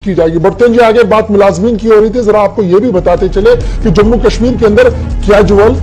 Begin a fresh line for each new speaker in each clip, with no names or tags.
की जाएगी। बढ़ते हैं जी आगे, बात मुलाजमीन की हो रही थी, जरा आपको यह भी बताते चले कि जम्मू कश्मीर के अंदर कैजुअल,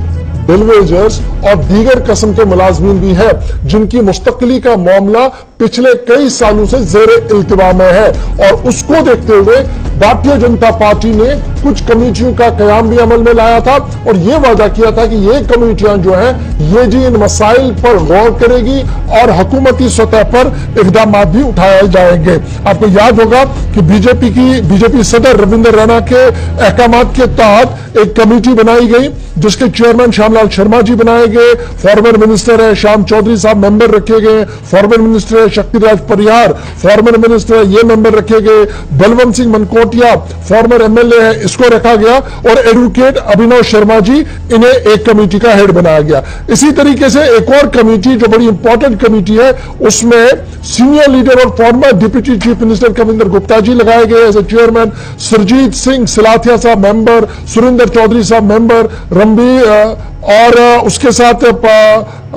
बिलवेजर्स और दीगर किस्म के मुलाजमीन भी है जिनकी मुस्तकली का मामला पिछले कई सालों से जेर इल्तिवा में है, और उसको देखते हुए भारतीय जनता पार्टी ने कुछ कमेटियों का कयाम भी अमल में लाया था और यह वादा किया था कि ये कमेटियां जो हैं ये जी इन मसाइल पर गौर करेगी और हुकूमती सतह पर इकदाम भी उठाए जाएंगे। आपको याद होगा कि बीजेपी सदर रविंद्र रैना के अहकाम के तहत एक कमेटी बनाई गई जिसके चेयरमैन श्यामलाल शर्मा जी बनाए गए, फॉर्मर मिनिस्टर है श्याम चौधरी साहब मेंबर रखे गए, फॉर्मर मिनिस्टर है शक्तिराज परिहार फॉर्मर मिनिस्टर ये मेंबर रखे गए, बलवंत सिंह मनकोटिया फॉर्मर एमएलए है इसको रखा गया और एडवोकेट अभिनव शर्मा जी इन्हें एक कमेटी का हेड बनाया गया। इसी तरीके से एक और कमेटी जो बड़ी इंपॉर्टेंट कमेटी है उसमें सीनियर लीडर और former deputy chief minister Kavinder Gupta ji लगाए गए as a chairman, Surjit Singh Slathia साहब मेंबर, सुरेंद्र चौधरी साहब मेंबर, और उसके साथ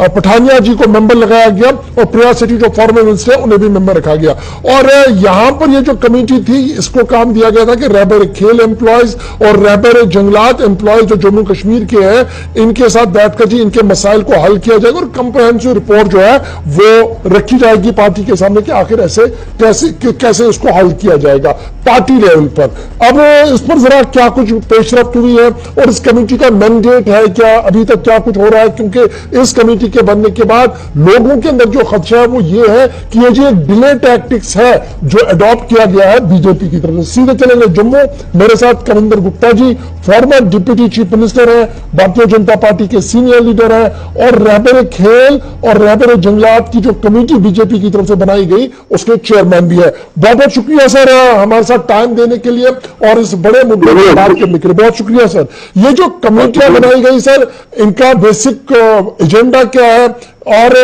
पठानिया जी को मेंबर लगाया गया और प्रिया सेठी जो फॉर्मर मिनिस्टर उन्हें भी मेंबर रखा गया। और यहां पर ये जो कमेटी थी इसको काम दिया गया था कि रहबर खेल एम्प्लॉयज और रहबर जंगलात एम्प्लॉयज जो जम्मू कश्मीर के हैं इनके साथ बैठकर जी इनके मसाइल को हल किया जाएगा और कंप्रहेंसिव रिपोर्ट जो है वो रखी जाएगी पार्टी के सामने कि आखिर ऐसे कैसे इसको हल किया जाएगा पार्टी लेवल पर। अब इस पर जरा क्या कुछ पेशरफ्त हुई है और इस कमेटी का मैंडेट है क्या, अभी तक क्या कुछ हो रहा है, क्योंकि इस कमेटी के बनने के बाद लोगों के अंदर जो खदशा है वो ये है कि ये जो एक डिले टैक्टिक्स है जो अडॉप्ट किया गया है बीजेपी की तरफ से। सीधे चलेंगे जम्मू, मेरे साथ कविंदर गुप्ता जी फॉर्मर डिप्टी चीफ मिनिस्टर है, भारतीय जनता पार्टी के सीनियर लीडर है और रहबर खेल और रहबर जंगलात की जो कमेटी बीजेपी की तरफ से बनाई गई उसके चेयरमैन भी है। बहुत बहुत शुक्रिया सर हमारे साथ टाइम देने के लिए और इस बड़े मुद्दे पर बात करने के लिए, बहुत शुक्रिया सर। ये जो कमेटियां बनाई गई सर इनका बेसिक एजेंडा क्या है और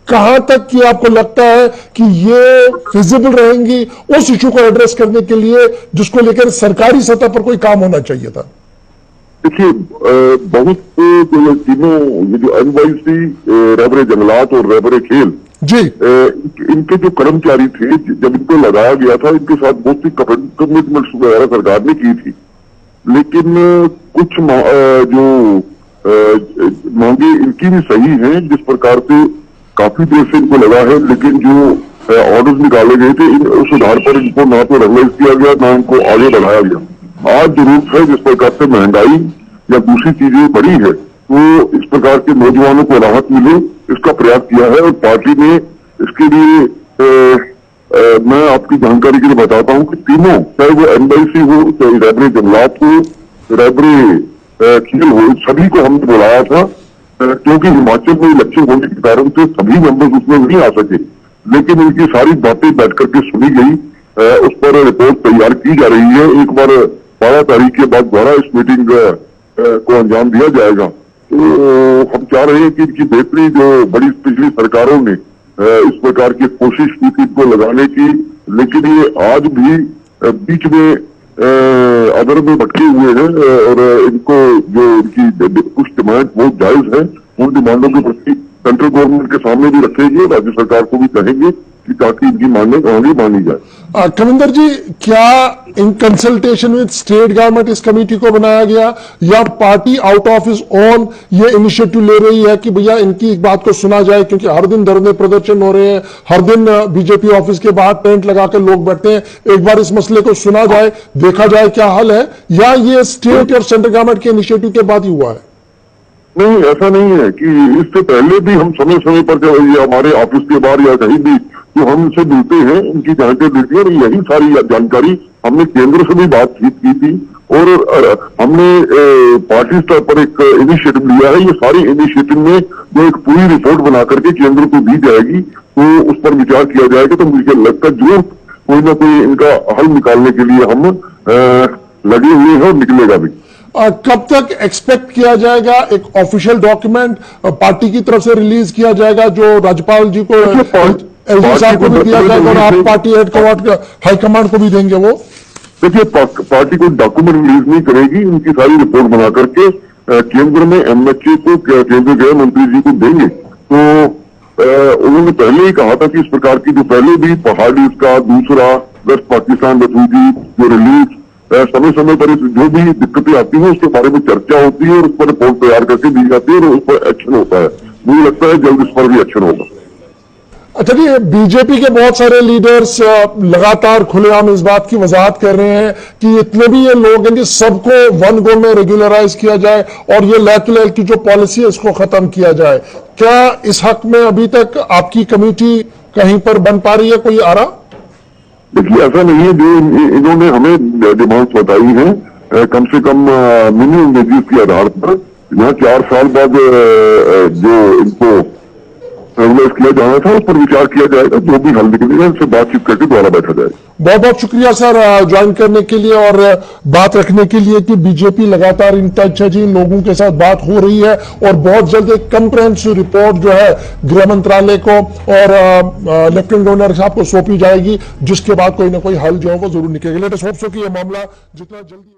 कहां तक कि आपको लगता है कि ये फिजिबल रहेंगी उस इशू को एड्रेस करने के लिए जिसको लेकर सरकारी सतह पर कोई काम होना चाहिए था?
देखिए बहुत तीनों ये जो एनवाईसी, रहबर जंगलात और रहबर खेल
जी
इनके जो कर्मचारी थे जब इनको लगाया गया था इनके साथ बहुत सी कमिटमेंट्स वगैरह सरकार ने की थी, लेकिन कुछ जो मांगे इनकी भी सही हैं जिस प्रकार से काफी देर से इनको लगा है, लेकिन जो ऑर्डर्स निकाले गए थे उस आधार पर इनको ना तो रेगुलाइज किया गया ना इनको आगे बढ़ाया गया। आज जरूरत है जिस प्रकार से महंगाई या दूसरी चीजें बढ़ी है तो इस प्रकार के नौजवानों को राहत मिले इसका प्रयास किया है और पार्टी ने इसके लिए मैं आपकी जानकारी के लिए बताता हूं कि तीनों, चाहे वो एनवाईसी हो, चाहे रहबर जंगलात हो, रहबर खेल हो, सभी को हमने बुलाया था क्योंकि हिमाचल में इलेक्शन होने के कारण से सभी मेंबर्स उसमें नहीं आ सके, लेकिन इनकी सारी बातें बैठ करके सुनी गई, उस पर रिपोर्ट तैयार की जा रही है। एक बार 12 तारीख के बाद दोबारा इस मीटिंग को अंजाम दिया जाएगा। तो हम चाह रहे हैं कि इनकी बेहतरी जो बड़ी पिछली सरकारों ने इस प्रकार की कोशिश की थी इनको लगाने की, लेकिन ये आज भी बीच में अदर में भटके हुए हैं और इनको जो इनकी कुछ डिमांड बहुत जायज है उन डिमांडों के प्रति सेंट्रल गवर्नमेंट के सामने भी रखेंगे, राज्य सरकार को भी कहेंगे कि ताकि इनकी मांगे आगे मानी जाए।
कविंदर जी, क्या in consultation with state government इस कमेटी को बनाया गया या party out of is own ये इनिशिएटिव ले रही है कि भैया इनकी एक बात को सुना जाए, क्योंकि हर दिन धरने प्रदर्शन हो रहे हैं, हर दिन बीजेपी ऑफिस के बाहर टेंट लगाकर लोग बैठते हैं, एक बार इस मसले को सुना जाए, देखा जाए क्या हल है, या ये स्टेट और सेंट्रल गवर्नमेंट के इनिशिएटिव के बाद ही हुआ है?
नहीं, ऐसा नहीं है कि इससे पहले भी हम समय समय पर जब हमारे ऑफिस के बाहर या कहीं भी जो हम इनसे मिलते हैं इनकी जानकारी देती है और यही सारी जानकारी हमने केंद्र से भी बातचीत की थी और हमने पार्टी स्तर पर एक इनिशिएटिव लिया है। ये सारी इनिशिएटिव में जो एक पूरी रिपोर्ट बना करके केंद्र को दी जाएगी तो उस पर विचार किया जाएगा। तो मुझे लगता है जरूर कोई ना कोई इनका हल निकालने के लिए हम लगे हुए हैं और निकलेगा भी।
कब तक एक्सपेक्ट किया जाएगा एक ऑफिशियल डॉक्यूमेंट पार्टी की तरफ से रिलीज किया जाएगा जो राज्यपाल जी को, एलजी साहब को भी दिया जाएगा और आप पार्टी हेडक्वार्टर हाईकमांड को भी देंगे? वो
देखिए पार्टी को डॉक्यूमेंट रिलीज नहीं करेगी, इनकी सारी रिपोर्ट बना करके केंद्र में एमएचए को, केंद्रीय गृह मंत्री जी को देंगे। तो उन्होंने पहले ही कहा था कि इस प्रकार की जो पहले भी पहाड़ी का दूसरा वेस्ट पाकिस्तान रेफ्यूजी जो रिलीफ समय समय पर जो भी दिक्कतें आती हैं उसके बारे में चर्चा होती है और उस पर रिपोर्ट तैयार करके दी जाती है और उस पर एक्शन होता है। मुझे लगता है जल्द इस पर भी एक्शन होगा।
अच्छा जी, बीजेपी के बहुत सारे लीडर्स लगातार खुलेआम इस बात की वजाहत कर रहे हैं कि इतने भी ये लोग हैं कि सबको वन गो में रेगुलराइज किया जाए और ये लैटुलैल की जो पॉलिसी है इसको खत्म किया जाए। क्या इस हक में अभी तक आपकी कमेटी कहीं पर बन पा रही है, कोई आ रहा?
देखिए, ऐसा नहीं है। जो इन्होंने हमें डिमांड्स बताई हैं कम से कम मिनिमम वेजेस के आधार पर यहाँ 4 साल बाद जो इनको रेगुलराइज किया जाना था उस पर विचार किया जाएगा। जो भी हल निकलेगा उससे बातचीत करके दोबारा बैठा जाएगा। बहुत
बहुत शुक्रिया सर ज्वाइन करने के लिए और बात रखने के लिए कि बीजेपी लगातार इन टच है जी, इन लोगों के साथ बात हो रही है और बहुत जल्द एक कंप्रेहेंसिव रिपोर्ट जो है गृह मंत्रालय को और लेफ्टिनेंट गवर्नर साहब को सौंपी जाएगी, जिसके बाद कोई ना कोई हल जो है वो जरूर निकलेगा। लेट अस होप सो कि यह मामला जितना जल्दी